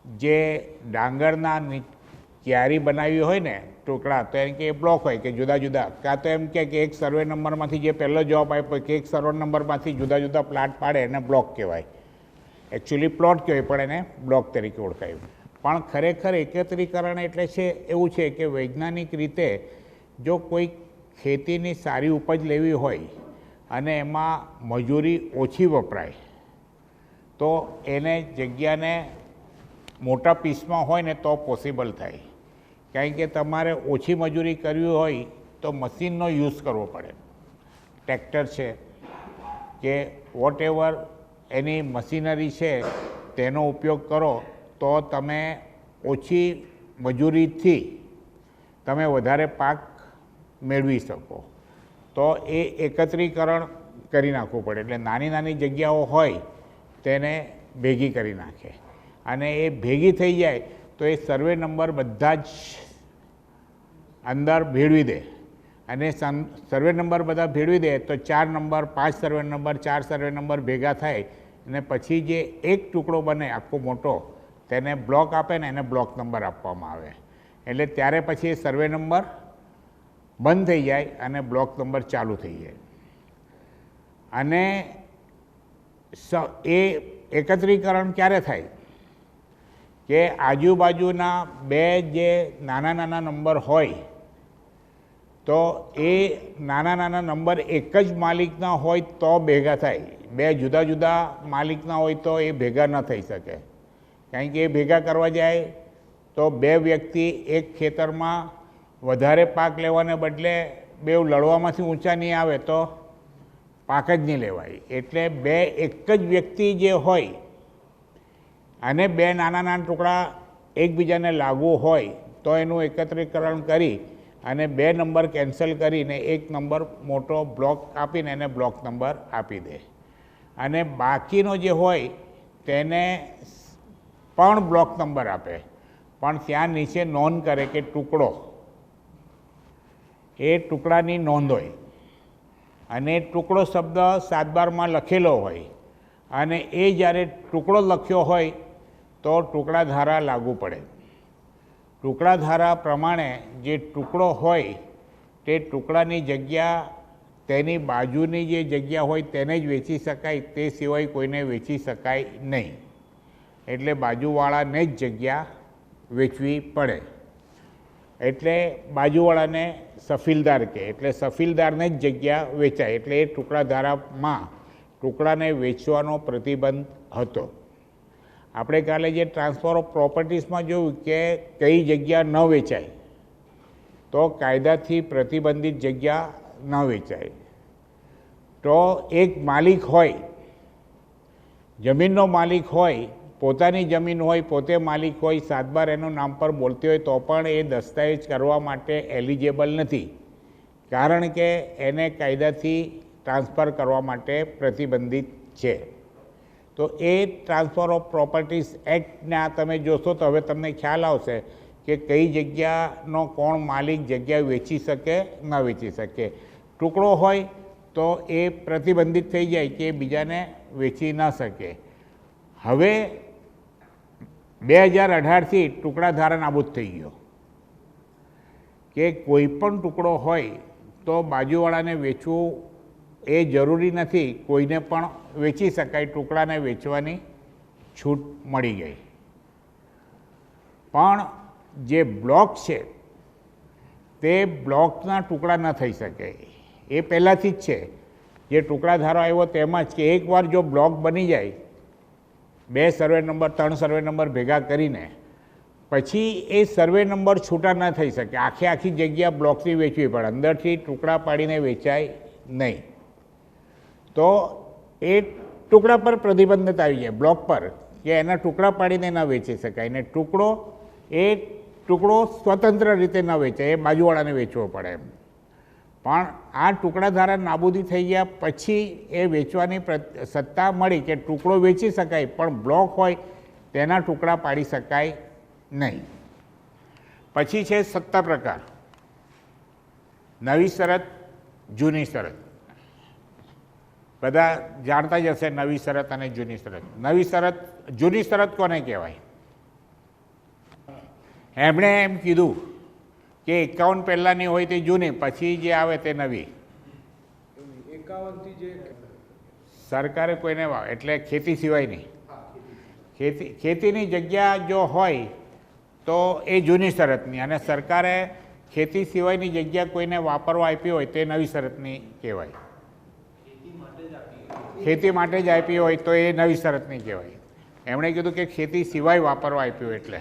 જે ડાંગરના ક્યારી બનાવી હોય ને ટુકડા તો એમ કે એ બ્લોક હોય કે જુદા જુદા, કાં તો એમ કે એક સર્વે નંબરમાંથી જે પહેલો જવાબ આપ્યો કે એક સર્વે નંબરમાંથી જુદા જુદા પ્લાટ પાડે એને બ્લોક કહેવાય. એકચ્યુઅલી પ્લોટ કહેવાય પણ એને બ્લોક તરીકે ઓળખાયું. પણ ખરેખર એકત્રીકરણ એટલે છે એવું છે કે વૈજ્ઞાનિક રીતે જો કોઈ ખેતીની સારી ઉપજ લેવી હોય અને એમાં મજૂરી ઓછી વપરાય તો એને જગ્યાને મોટા પીસમાં હોય ને તો પોસિબલ થાય. કારણ કે તમારે ઓછી મજૂરી કરવી હોય તો મશીનનો યુઝ કરવો પડે. ટ્રેક્ટર છે કે વોટ એવર એની મશીનરી છે તેનો ઉપયોગ કરો તો તમે ઓછી મજૂરીથી તમે વધારે પાક મેળવી શકો. તો એ એકત્રીકરણ કરી નાખવું પડે. એટલે નાની નાની જગ્યાઓ હોય તેને ભેગી કરી નાખે અને એ ભેગી થઈ જાય તો એ સર્વે નંબર બધા જ અંદર ભેળવી દે અને સર્વે નંબર બધા ભેળવી દે તો 4 number 5 survey number 4 survey number ભેગા થાય અને પછી જે એક ટુકડો બને આખો મોટો તેને બ્લોક આપે ને એને બ્લોક નંબર આપવામાં આવે. એટલે ત્યારે પછી એ સર્વે નંબર બંધ થઈ જાય અને બ્લોક નંબર ચાલુ થઈ જાય. અને એ એકત્રીકરણ ક્યારે થાય કે આજુબાજુના બે જે નાના નાના નંબર હોય તો એ નાના નાના નંબર એક જ માલિકના હોય તો ભેગા થાય. બે જુદા જુદા માલિકના હોય તો એ ભેગા ન થઈ શકે. કારણ કે એ ભેગા કરવા જાય તો બે વ્યક્તિ એક ખેતરમાં વધારે પાક લેવાને બદલે બેવ લડવામાંથી ઊંચા નહીં આવે તો પાક જ નહીં લેવાય. એટલે બે એક જ વ્યક્તિ જે હોય અને બે નાના નાના ટુકડા એકબીજાને લાગુ હોય તો એનું એકત્રીકરણ કરી અને બે નંબર કેન્સલ કરીને એક નંબર મોટો બ્લોક આપીને એને બ્લોક નંબર આપી દે અને બાકીનો જે હોય તેને પણ બ્લોક નંબર આપે, પણ ત્યાં નીચે નોંધ કરે કે ટુકડો, એ ટુકડાની નોંધ હોય અને ટુકડો શબ્દ 7/12માં લખેલો હોય અને એ જ્યારે ટુકડો લખ્યો હોય તો ટુકડા ધારા લાગુ પડે. ટુકડા ધારા પ્રમાણે જે ટુકડો હોય તે ટુકડાની જગ્યા તેની બાજુની જે જગ્યા હોય તેને જ વેચી શકાય, તે સિવાય કોઈને વેચી શકાય નહીં. એટલે બાજુવાળાને જ જગ્યા વેચવી પડે. એટલે બાજુવાળાને સફીલદાર કહે, એટલે સફીલદારને જ જગ્યા વેચાય. એટલે એ ટુકડા ધારામાં ટુકડાને વેચવાનો પ્રતિબંધ હતો. આપણે કાલે જે ટ્રાન્સફર ઓફ પ્રોપર્ટીઝમાં જોયું કે કઈ જગ્યા ન વેચાય, તો કાયદાથી પ્રતિબંધિત જગ્યા ન વેચાય. તો એક માલિક હોય, જમીનનો માલિક હોય, પોતાની જમીન હોય, પોતે માલિક હોય, 7/12 એનું નામ પર બોલતી હોય તો પણ એ દસ્તાવેજ કરવા માટે એલિજિબલ નથી, કારણ કે એને કાયદાથી ટ્રાન્સફર કરવા માટે પ્રતિબંધિત છે. તો એ ટ્રાન્સફર ઓફ પ્રોપર્ટીઝ એક્ટના તમે જોશો તો હવે તમને ખ્યાલ આવશે કે કઈ જગ્યાનો કોણ માલિક જગ્યા વેચી શકે, ન વેચી શકે. ટુકડો હોય તો એ પ્રતિબંધિત થઈ જાય કે બીજાને વેચી ન શકે. હવે 2018થી ટુકડા ધારા નાબૂદ થઈ ગયો કે કોઈ પણ ટુકડો હોય તો બાજુવાળાને વેચવું એ જરૂરી નથી, કોઈને પણ વેચી શકાય, ટુકડાને વેચવાની છૂટ મળી ગઈ. પણ જે બ્લોક છે તે બ્લોકના ટુકડા ન થઈ શકે, એ પહેલાંથી જ છે. જે ટુકડા ધારો આવ્યો તેમાં જ કે એકવાર જો બ્લોક બની જાય, 2 સર્વે નંબર 3 સર્વે નંબર ભેગા કરીને, પછી એ સર્વે નંબર છૂટા ન થઈ શકે. આખી જગ્યા બ્લોકથી વેચવી પડે, અંદરથી ટુકડા પાડીને વેચાય નહીં. તો એ ટુકડા પર પ્રતિબંધિત આવી જાય, બ્લોક પર, કે એના ટુકડા પાડીને ન વેચી શકાય. ને ટુકડો સ્વતંત્ર રીતે ન વેચાય, એ બાજુવાળાને વેચવો પડે એમ. પણ આ ટુકડા ધારા નાબૂદી થઈ ગયા પછી એ વેચવાની સત્તા મળી કે ટુકડો વેચી શકાય, પણ બ્લોક હોય તેના ટુકડા પાડી શકાય નહીં. પછી છે સત્તા પ્રકાર, નવી શરત, જૂની શરત. બધા જાણતા જ હશે નવી શરત અને જૂની શરત. નવી શરત, જૂની શરત કોને કહેવાય? એમણે એમ કીધું કે 51 પહેલાંની હોય તે જૂની, પછી જે આવે તે નવી. 51થી જે સરકારે કોઈને એટલે ખેતી સિવાયની, ખેતીની જગ્યા જો હોય તો એ જૂની શરતની, અને સરકારે ખેતી સિવાયની જગ્યા કોઈને વાપરવા આપી હોય તે નવી શરતની કહેવાય. ખેતી માટે જ આપી હોય તો એ નવી શરતની કહેવાય. એમણે કીધું કે ખેતી સિવાય વાપરવા આપ્યું, એટલે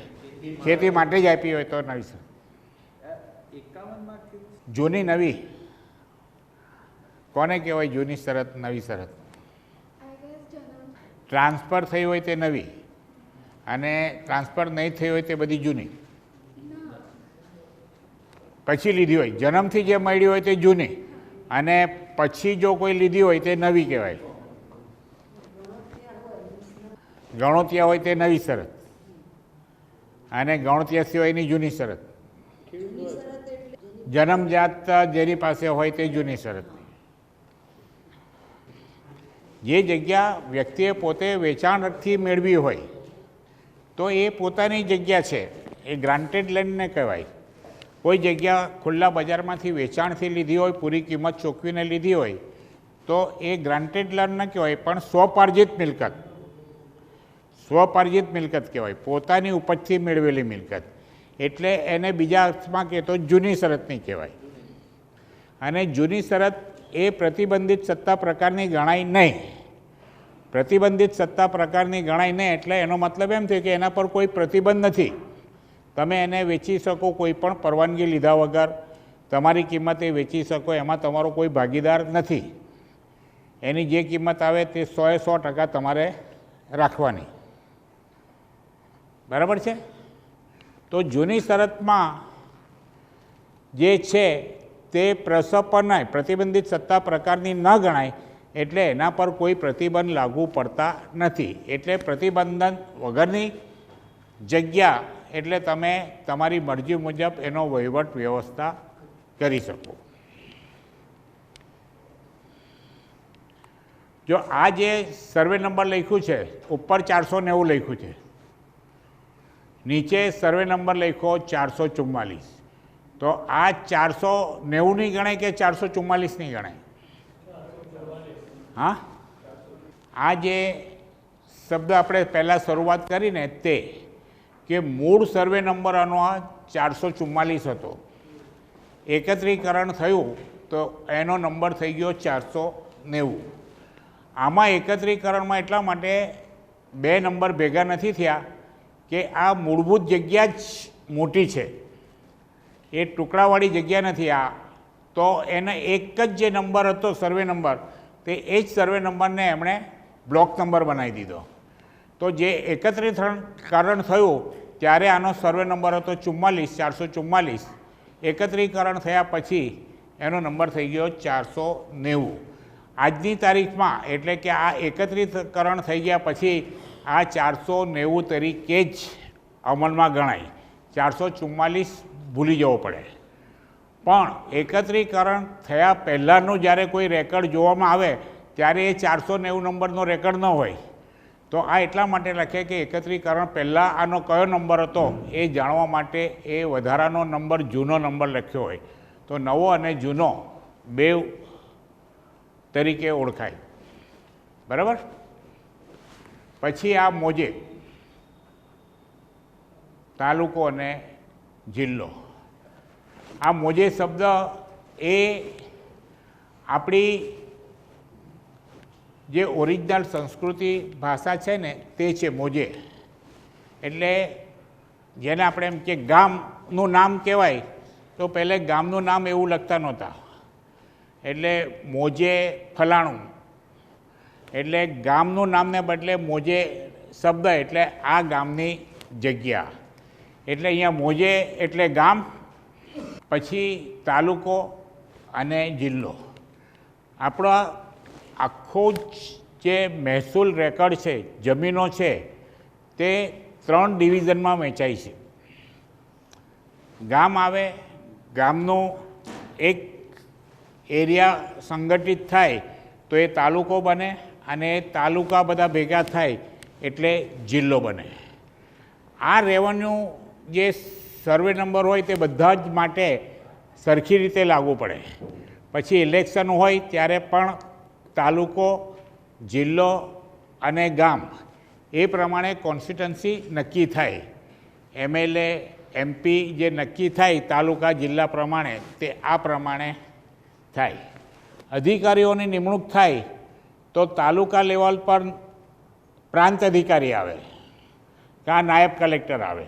ખેતી માટે જ આપી હોય તો નવી શરત. જૂની નવી કોને કહેવાય? જૂની શરત, નવી શરત. ટ્રાન્સફર થઈ હોય તે નવી, અને ટ્રાન્સફર નહીં થઈ હોય તે બધી જૂની. પછી લીધી હોય, જન્મથી જે મળી હોય તે જૂની, અને પછી જો કોઈ લીધી હોય તે નવી કહેવાય. ગણોતિયા હોય તે નવી શરત, અને ગણોતિયા સિવાયની જૂની શરત. જન્મજાત જેની પાસે હોય તે જૂની શરત. જે જગ્યા વ્યક્તિએ પોતે વેચાણથી મેળવી હોય તો એ પોતાની જગ્યા છે, એ ગ્રાન્ટેડ લેન્ડને કહેવાય. કોઈ જગ્યા ખુલ્લા બજારમાંથી વેચાણથી લીધી હોય, પૂરી કિંમત ચૂકવીને લીધી હોય તો એ ગ્રાન્ટેડ લેન્ડ ન કહેવાય, પણ સ્વપાર્જિત મિલકત, સ્વપાર્જિત મિલકત કહેવાય, પોતાની ઉપજથી મેળવેલી મિલકત. એટલે એને બીજા અર્થમાં કહેતો જૂની શરતની કહેવાય. અને જૂની શરત એ પ્રતિબંધિત સત્તા પ્રકારની ગણાય નહીં. પ્રતિબંધિત સત્તા પ્રકારની ગણાય નહીં એટલે એનો મતલબ એમ થયો કે એના પર કોઈ પ્રતિબંધ નથી, તમે એને વેચી શકો કોઈ પણ પરવાનગી લીધા વગર, તમારી કિંમતે વેચી શકો, એમાં તમારો કોઈ ભાગીદાર નથી. એની જે કિંમત આવે તે 100% તમારે રાખવાની. બરાબર છે? તો જૂની શરતમાં જે છે તે પ્રસપનાય પ્રતિબંધિત સત્તા પ્રકારની ન ગણાય, એટલે એના પર કોઈ પ્રતિબંધ લાગુ પડતા નથી. એટલે પ્રતિબંધન વગરની જગ્યા એટલે તમે તમારી મરજી મુજબ એનો વહીવટ વ્યવસ્થા કરી શકો. જો આ જે સર્વે નંબર લખ્યું છે, ઉપર 490 લખ્યું છે, નીચે સર્વે નંબર લખ્યો 444, તો આ 490ની ગણાય કે 444ની ગણાય? હા, આ જે શબ્દ આપણે પહેલાં શરૂઆત કરીને તે કે મૂળ સર્વે નંબર આનો આ 444 હતો, એકત્રીકરણ થયું તો એનો નંબર થઈ ગયો 490. આમાં એકત્રીકરણમાં એટલા માટે બે નંબર ભેગા નથી થયા કે આ મૂળભૂત જગ્યા જ મોટી છે, એ ટુકડાવાળી જગ્યા નથી. આ તો એને એક જ જે નંબર હતો સર્વે નંબર, તે એ જ સર્વે નંબરને એમણે બ્લોક નંબર બનાવી દીધો. તો જે એકત્રીકરણ થયું ત્યારે આનો સર્વે નંબર હતો 444. એકત્રીકરણ થયા પછી એનો નંબર થઈ ગયો 490. આજની તારીખમાં એટલે કે આ એકત્રીકરણ થઈ ગયા પછી આ 490 તરીકે જ અમલમાં ગણાય. 444 ભૂલી જવો પડે. પણ એકત્રીકરણ થયા પહેલાંનું જ્યારે કોઈ રેકર્ડ જોવામાં આવે ત્યારે એ 490 નંબરનો રેકર્ડ ન હોય. તો આ એટલા માટે લખે કે એકત્રીકરણ પહેલાં આનો કયો નંબર હતો એ જાણવા માટે એ વધારાનો નંબર જૂનો નંબર લખ્યો હોય. તો નવો અને જૂનો બે તરીકે ઓળખાય. બરાબર? પછી આ મોજે તાલુકો અને જિલ્લો. આ મોજે શબ્દ એ આપણી જે ઓરિજિનલ સંસ્કૃતિ ભાષા છે ને તે છે મોજે. એટલે જેને આપણે એમ કે ગામનું નામ કહેવાય તો પહેલે ગામનું નામ એવું લખતા નહોતા, એટલે મોજે ફલાણું, એટલે ગામનું નામને બદલે મોજે શબ્દ એટલે આ ગામની જગ્યા. એટલે અહીંયા મોજે એટલે ગામ, પછી તાલુકો અને જિલ્લો. આપણો આખો જે મહેસૂલ રેકર્ડ છે, જમીનો છે, તે 3 ડિવિઝનમાં વહેંચાય છે. ગામ આવે, ગામનું એક એરિયા સંગઠિત થાય તો એ તાલુકો બને, અને તાલુકા બધા ભેગા થાય એટલે જિલ્લો બને. આ રેવન્યુ જે સર્વે નંબર હોય તે બધા જ માટે સરખી રીતે લાગુ પડે. પછી ઇલેક્શન હોય ત્યારે પણ તાલુકો, જિલ્લો અને ગામ એ પ્રમાણે કોન્સ્ટિટ્યુન્સી નક્કી થાય. MLA MP જે નક્કી થાય તાલુકા જિલ્લા પ્રમાણે તે આ પ્રમાણે થાય. અધિકારીઓની નિમણૂક થાય તો તાલુકા લેવલ પર પ્રાંત અધિકારી આવે, કાં નાયબ કલેક્ટર આવે.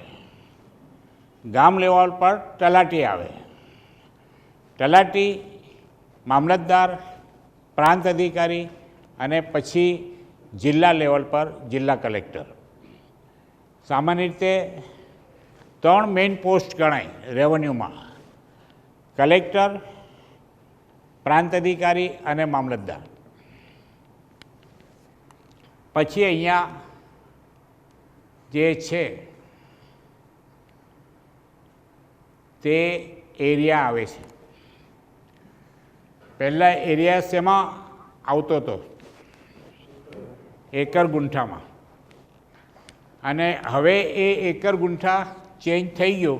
ગામ લેવલ પર તલાટી આવે. તલાટી, મામલતદાર, પ્રાંત અધિકારી અને પછી જિલ્લા લેવલ પર જિલ્લા કલેક્ટર. સામાન્ય રીતે 3 મેઇન પોસ્ટ ગણાય રેવન્યુમાં: કલેક્ટર, પ્રાંત અધિકારી અને મામલતદાર. પછી અહીંયા જે છે તે એરિયા આવે છે. પહેલાં એરિયા શેમાં આવતો હતો? એકર ગુંઠામાં. અને હવે એ એકર ગુંઠા ચેન્જ થઈ ગયો,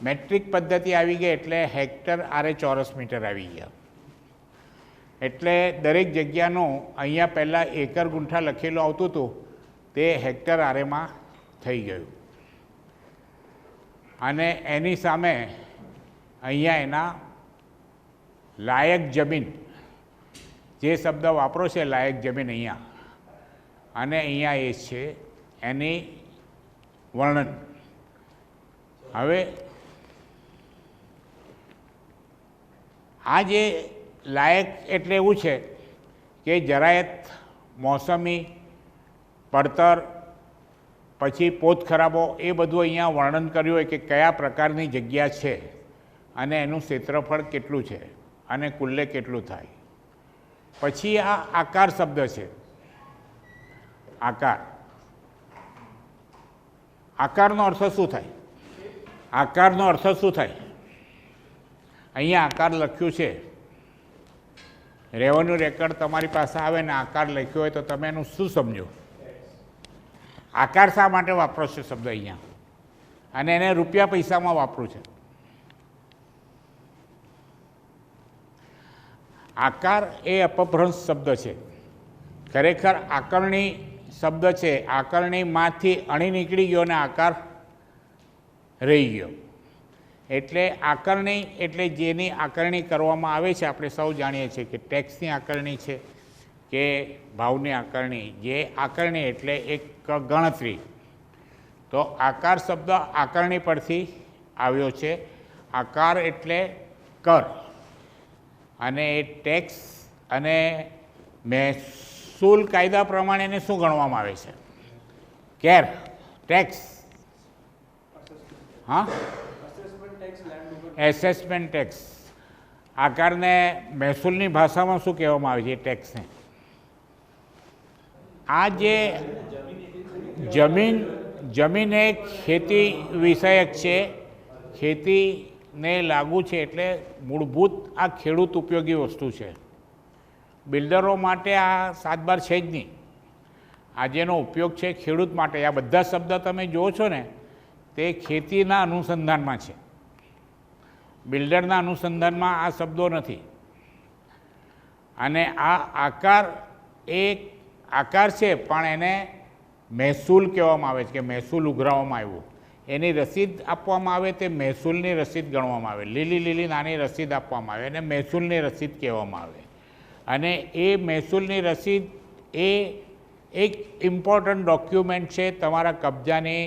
મેટ્રિક પદ્ધતિ આવી ગઈ એટલે હેક્ટર આરે ચોરસ મીટર આવી ગયા. એટલે દરેક જગ્યાનું અહીંયા પહેલાં એકર ગુંઠા લખેલું આવતું હતું તે હેક્ટર આરેમાં થઈ ગયું. અને એની સામે અહીંયા એના લાયક જમીન, જે શબ્દ વાપરો છે લાયક જમીન અહીંયા, અને અહીંયા એ છે એની વર્ણન. હવે આ જે લાયક એટલે એવું છે કે જરાયત, મોસમી, પડતર, પછી પોત ખરાબો, એ બધું અહીંયા વર્ણન કર્યું હોય કે કયા પ્રકારની જગ્યા છે અને એનું ક્ષેત્રફળ કેટલું છે અને કુલ્લે કેટલું થાય. પછી આ આકાર શબ્દ છે. આકાર, આકારનો અર્થ શું થાય? આકારનો અર્થ શું થાય? અહીંયા આકાર લખ્યું છે. રેવન્યુ રેકર્ડ તમારી પાસે આવે ને આકાર લખ્યો હોય તો તમે એનું શું સમજો? આકાર શા માટે વાપરો છો શબ્દ અહીંયા? અને એને રૂપિયા પૈસામાં વાપરું છે. આકાર એ અપભ્રંશ શબ્દ છે. ખરેખર આકરણી શબ્દ છે. આકરણીમાંથી અણી નીકળી ગયો અને આકાર રહી ગયો. એટલે આકરણી એટલે જેની આકરણી કરવામાં આવે છે. આપણે સૌ જાણીએ છીએ કે ટેક્સની આકરણી છે કે ભાવની આકરણી. જે આકરણી એટલે એક ગણતરી. તો આકાર શબ્દ આકરણી પરથી આવ્યો છે. આકાર એટલે કર, અને એ ટેક્સ અને મહેસૂલ કાયદા પ્રમાણે એને શું ગણવામાં આવે છે? Care, tax. હા, એસેસમેન્ટ ટેક્સ. આકારને મહેસૂલની ભાષામાં શું કહેવામાં આવે છે? ટેક્સને. આ જે જમીન એ ખેતી વિષયક છે, ખેતીને લાગુ છે, એટલે મૂળભૂત આ ખેડૂત ઉપયોગી વસ્તુ છે. બિલ્ડરો માટે આ 7/12 છે જ નહીં. આ જેનો ઉપયોગ છે ખેડૂત માટે. આ બધા શબ્દ તમે જુઓ છો ને તે ખેતીના અનુસંધાનમાં છે. બિલ્ડરના અનુસંધાનમાં આ શબ્દો નથી. અને આ આકાર એ આકાર છે, પણ એને મહેસૂલ કહેવામાં આવે છે કે મહેસૂલ ઉઘરાવવામાં આવ્યું. એની રસીદ આપવામાં આવે તે મહેસૂલની રસીદ ગણવામાં આવે. લીલી લીલી નાની રસીદ આપવામાં આવે એને મહેસૂલની રસીદ કહેવામાં આવે. અને એ મહેસૂલની રસીદ એ એક ઇમ્પોર્ટન્ટ ડોક્યુમેન્ટ છે તમારા કબજાની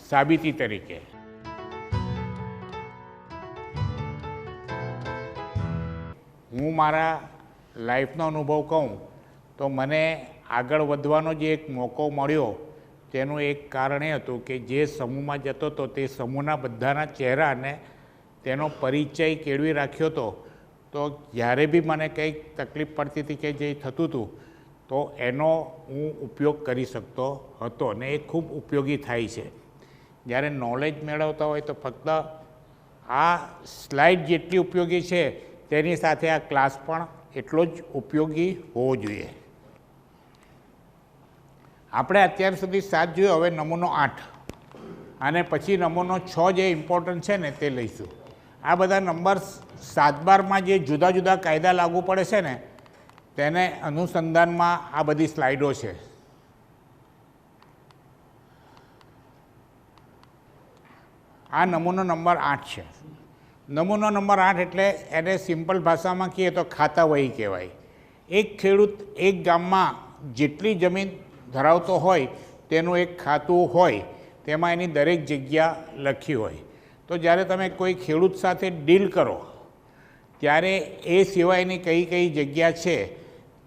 સાબિતી તરીકે. હું મારા લાઈફનો અનુભવ કહું તો મને આગળ વધવાનો જે એક મોકો મળ્યો તેનું એક કારણ એ હતું કે જે સમૂહમાં જતો હતો તે સમૂહના બધાના ચહેરા અને તેનો પરિચય કેળવી રાખ્યો હતો. તો જ્યારે બી મને કંઈક તકલીફ પડતી હતી કે જે થતું હતું તો એનો હું ઉપયોગ કરી શકતો હતો, અને એ ખૂબ ઉપયોગી થાય છે. જ્યારે નોલેજ મેળવતા હોય તો ફક્ત આ સ્લાઇડ જેટલી ઉપયોગી છે તેની સાથે આ ક્લાસ પણ એટલો જ ઉપયોગી હોવો જોઈએ. આપણે અત્યાર સુધી 7 જોયો, હવે નમૂનો 8 અને પછી નમૂનો 6 જે ઇમ્પોર્ટન્ટ છે ને તે લઈશું. આ બધા નંબર 7/12માં જે જુદા જુદા કાયદા લાગુ પડે છે ને તેને અનુસંધાનમાં આ બધી સ્લાઇડો છે. આ નમૂનો નંબર 8 છે. નમૂનો નંબર 8 એટલે એને સિમ્પલ ભાષામાં કહીએ તો ખાતા વહી કહેવાય. એક ખેડૂત એક ગામમાં જેટલી જમીન ધરાવતો હોય તેનું એક ખાતું હોય, તેમાં એની દરેક જગ્યા લખી હોય. તો જ્યારે તમે કોઈ ખેડૂત સાથે ડીલ કરો ત્યારે એ સિવાયની કઈ કઈ જગ્યા છે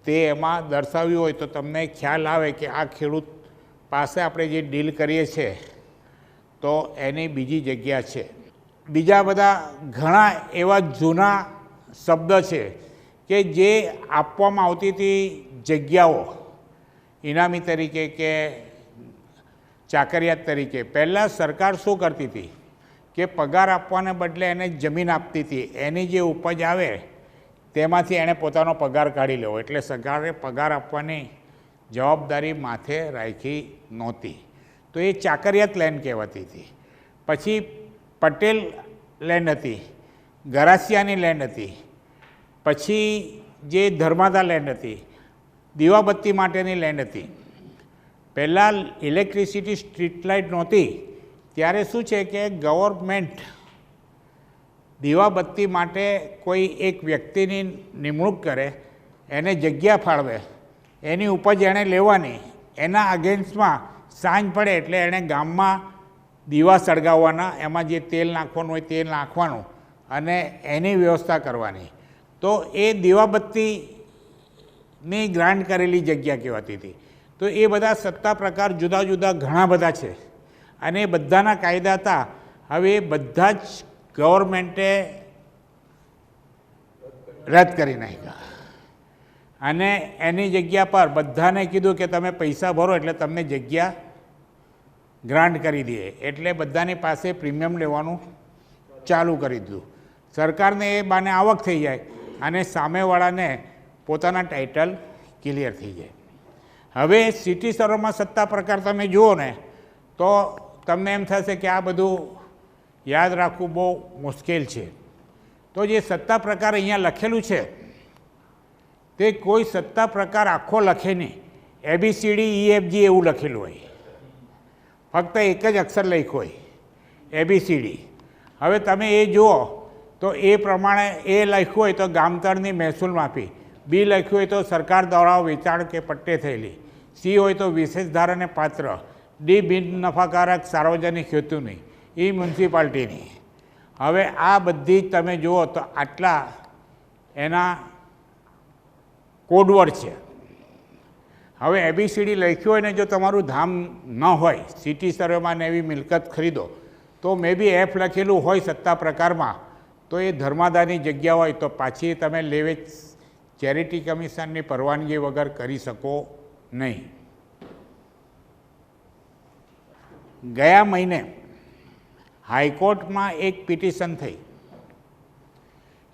તે એમાં દર્શાવ્યું હોય તો તમને ખ્યાલ આવે કે આ ખેડૂત પાસે આપણે જે ડીલ કરીએ છીએ તો એની બીજી જગ્યા છે. બીજા બધા ઘણા એવા જૂના શબ્દ છે કે જે આપવામાં આવતી હતી જગ્યાઓ ઇનામી તરીકે કે ચાકરિયાત તરીકે. પહેલાં સરકાર શું કરતી હતી કે પગાર આપવાને બદલે એને જમીન આપતી હતી. એની જે ઉપજ આવે તેમાંથી એણે પોતાનો પગાર કાઢી લેવો. એટલે સરકારે પગાર આપવાની જવાબદારી માથે રાખી નહોતી. તો એ ચાકરિયાત લેન્ડ કહેવાતી હતી. પછી પટેલ લેન્ડ હતી, ગરાસિયાની લેન્ડ હતી, પછી જે ધર્માદા લેન્ડ હતી, દીવાબત્તી માટેની લેન્ડ હતી. પહેલાં ઇલેક્ટ્રિસિટી સ્ટ્રીટ લાઇટ નહોતી ત્યારે શું છે કે ગવર્મેન્ટ દીવાબત્તી માટે કોઈ એક વ્યક્તિની નિમણૂક કરે, એને જગ્યા ફાળવે, એની ઉપજ એણે લેવાની, એના અગેન્સ્ટમાં સાંજ પડે એટલે એણે ગામમાં દીવા સળગાવવાના, એમાં જે તેલ નાખવાનું હોય તેલ નાખવાનું અને એની વ્યવસ્થા કરવાની. તો એ દીવાબત્તીની ગ્રાન્ટ કરેલી જગ્યા કહેવાતી હતી. તો એ બધા સત્તા પ્રકાર જુદા જુદા ઘણા બધા છે અને એ બધાના કાયદા હતા. હવે એ બધા જ ગવર્મેન્ટે રદ કરી નાખ્યા અને એની જગ્યા પર બધાને કીધું કે તમે પૈસા ભરો એટલે તમને જગ્યા ગ્રાન્ટ કરી દઈએ. એટલે બધાની પાસે પ્રીમિયમ લેવાનું ચાલુ કરી દીધું. સરકારને એ બાને આવક થઈ જાય અને સામેવાળાને પોતાના ટાઇટલ ક્લિયર થઈ જાય. હવે સિટી શહેરોમાં સત્તા પ્રકાર તમે જુઓ ને તો તમને એમ થશે કે આ બધું યાદ રાખવું બહુ મુશ્કેલ છે. તો જે સત્તા પ્રકાર અહીંયા લખેલું છે તે કોઈ સત્તા પ્રકાર આખો લખે નહીં. ABCD EFG એવું લખેલું હોય, ફક્ત એક જ અક્ષર લખ્યો હોય ABCD. હવે તમે એ જુઓ તો એ પ્રમાણે એ લખ્યું હોય તો ગામતળની મહેસૂલ માફી, બી લખ્યું હોય તો સરકાર દ્વારા વેચાણ કે પટ્ટે થયેલી, સી હોય તો વિશેષ ધારાને પાત્ર, ડી બિન નફાકારક સાર્વજનિક હેતુની, ઈ મ્યુનિસિપાલિટીની. હવે આ બધી તમે જુઓ તો આટલા એના કોડવર્ડ છે. હવે ABCD લખ્યું હોય ને જો તમારું ધામ ન હોય, સિટી સર્વેમાં ને એવી મિલકત ખરીદો તો મે બી F લખેલું હોય સત્તા પ્રકારમાં તો એ ધર્માદાની જગ્યા હોય તો પાછી તમે લેવેચ ચેરિટી કમિશનની પરવાનગી વગર કરી શકો નહીં. ગયા મહિને હાઈકોર્ટમાં એક પિટિશન થઈ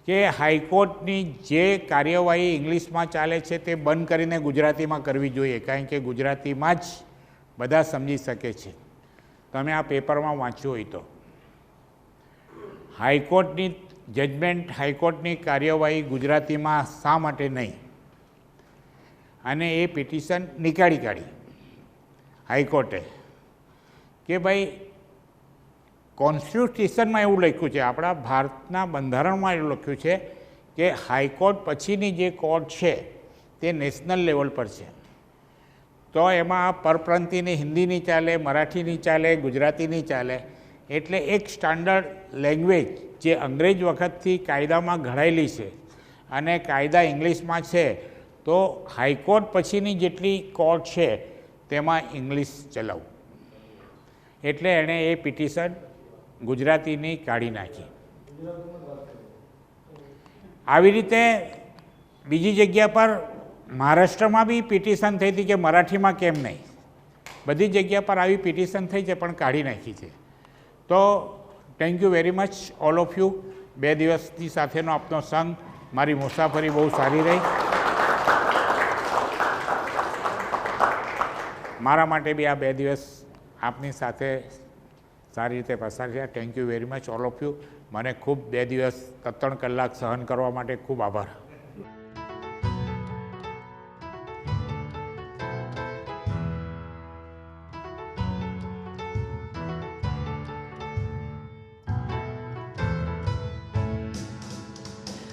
કે હાઈકોર્ટની જે કાર્યવાહી ઇંગ્લિશમાં ચાલે છે તે બંધ કરીને ગુજરાતીમાં કરવી જોઈએ, કારણ કે ગુજરાતીમાં જ બધા સમજી શકે છે. તમે આ પેપરમાં વાંચ્યું હોય તો હાઈકોર્ટની જજમેન્ટ, હાઈકોર્ટની કાર્યવાહી ગુજરાતીમાં શા માટે નહીં, અને એ પિટિશન નીકાળી કાઢી હાઈકોર્ટે કે ભાઈ કોન્સ્ટિટ્યુશનમાં એવું લખ્યું છે, આપણા ભારતના બંધારણમાં એવું લખ્યું છે કે હાઈકોર્ટ પછીની જે કોર્ટ છે તે નેશનલ લેવલ પર છે. તો એમાં પરપ્રાંતિની હિન્દીની ચાલે, મરાઠીની ચાલે, ગુજરાતીની ચાલે. એટલે એક સ્ટાન્ડર્ડ લેંગ્વેજ જે અંગ્રેજ વખતથી કાયદામાં ઘડાયેલી છે અને કાયદા ઇંગ્લિશમાં છે, તો હાઈકોર્ટ પછીની જેટલી કોર્ટ છે તેમાં ઇંગ્લિશ ચલાવવું. એટલે એણે એ પિટિશન ગુજરાતીની કાઢી નાખી. આવી રીતે બીજી જગ્યા પર મહારાષ્ટ્રમાં બી પિટિશન થઈ હતી કે મરાઠીમાં કેમ નહીં. બધી જગ્યા પર આવી પિટિશન થઈ છે પણ કાઢી નાખી છે. તો thank you very much all of you. 2 દિવસની સાથેનો આપનો સંગ, મારી મુસાફરી બહુ સારી રહી. મારા માટે બી આ 2 દિવસ આપની સાથે સારી રીતે પસાર થયા. Thank you very much all of you. મને ખૂબ 2 દિવસ 3 કલાક સહન કરવા માટે ખૂબ આભાર.